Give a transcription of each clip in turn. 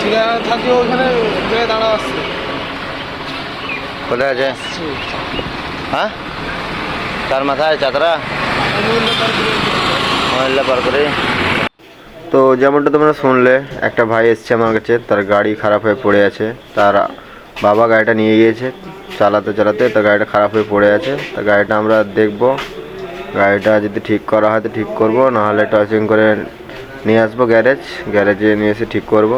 ঠিকানা থাকি ওখানে দাঁড়া আসছে। কোথায় আছে? হ্যাঁ, তার মাথায় চাতরা মহিলা পার করে। তো যেমনটা তোমরা শুনলে, একটা ভাই এসছে আমার কাছে, তার গাড়ি খারাপ হয়ে পড়ে আছে। তার বাবা গাড়িটা নিয়ে গিয়েছে চালাতে চালাতে, তার গাড়িটা খারাপ হয়ে পড়ে আছে। তা গাড়িটা আমরা দেখব, গাড়িটা যদি ঠিক করা হয় তো ঠিক করব, নাহলে টচিং করে নিয়ে আসবো গ্যারেজে নিয়ে এসে ঠিক করব।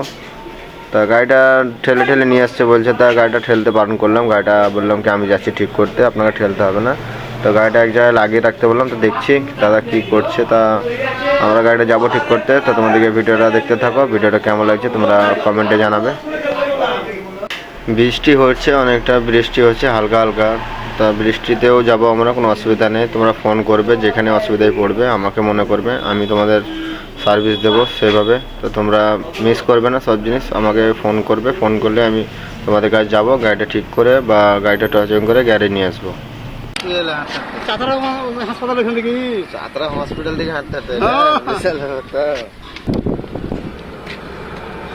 তা গাড়িটা ঠেলে ঠেলে নিয়ে আসছে বলছে, তা গাড়িটা ঠেলতে বারণ করলাম। গাড়িটা বললাম কি আমি যাচ্ছি ঠিক করতে, আপনাকে ঠেলতে হবে না। তো গাড়িটা এক জায়গায় লাগিয়ে রাখতে বললাম। তো দেখছি দাদা কি করছে। তা আমরা গাড়িটা যাবো ঠিক করতে। তো তোমাদেরকে ভিডিওটা দেখতে থাকো, ভিডিওটা কেমন লাগছে তোমরা কমেন্টে জানাবে। বৃষ্টি হচ্ছে, অনেকটা বৃষ্টি হচ্ছে হালকা হালকা। তা বৃষ্টিতেও যাবো আমরা, কোনো অসুবিধা নেই। তোমরা ফোন করবে, যেখানে অসুবিধায় পড়বে আমাকে মনে করবে, আমি তোমাদের সার্ভিস দেবো সেভাবে। তো তোমরা মিস করবে না, সব জিনিস আমাকে ফোন করবে। ফোন করলে আমি তোমাদের কাছে যাবো, গাড়িটা ঠিক করে বা গাড়িটা টচিং করে গ্যারেজ নিয়ে আসবো। চাতরা হাসপাতাল ওখান থেকে, চাতরা হসপিটাল থেকে হাঁটতে হাঁটতে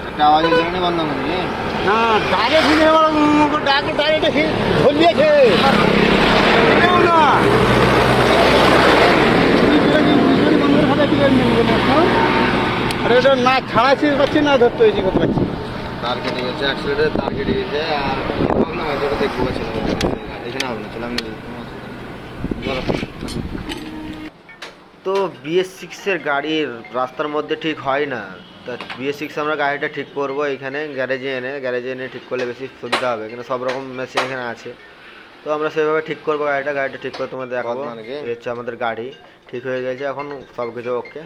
একটা আওয়াজের জন্য বন্ধ করি না ডাইরেক্ট শুনে ডাইরেক্ট ধরিয়েছে না। আরে এটা না ছাড়াচ্ছি পাচ্ছি না, ধরতে হয়েছি করতে পারছি। তার কেটে গেছে, অ্যাক্সিডেন্টে তার কেটে গেছে। আর প্রবলেম হয়েছে ওটা দেখতে পাচ্ছি না, এখানে হবে না, চলে আমি তো BS6-এর গাড়ির রাস্তার মধ্যে ঠিক হয় না। তা BS6 আমরা গাড়িটা ঠিক করব এখানে গ্যারেজে এনে ঠিক করলে বেশি সুবিধা হবে, কিন্তু সব রকম মেশিন এখানে আছে। তো আমরা সেভাবে ঠিক করবো গাড়িটা ঠিক করে তোমাদের দেখাবো। এই হচ্ছে আমাদের গাড়ি, ঠিক হয়ে গেছে এখন, সব কিছু ওকে।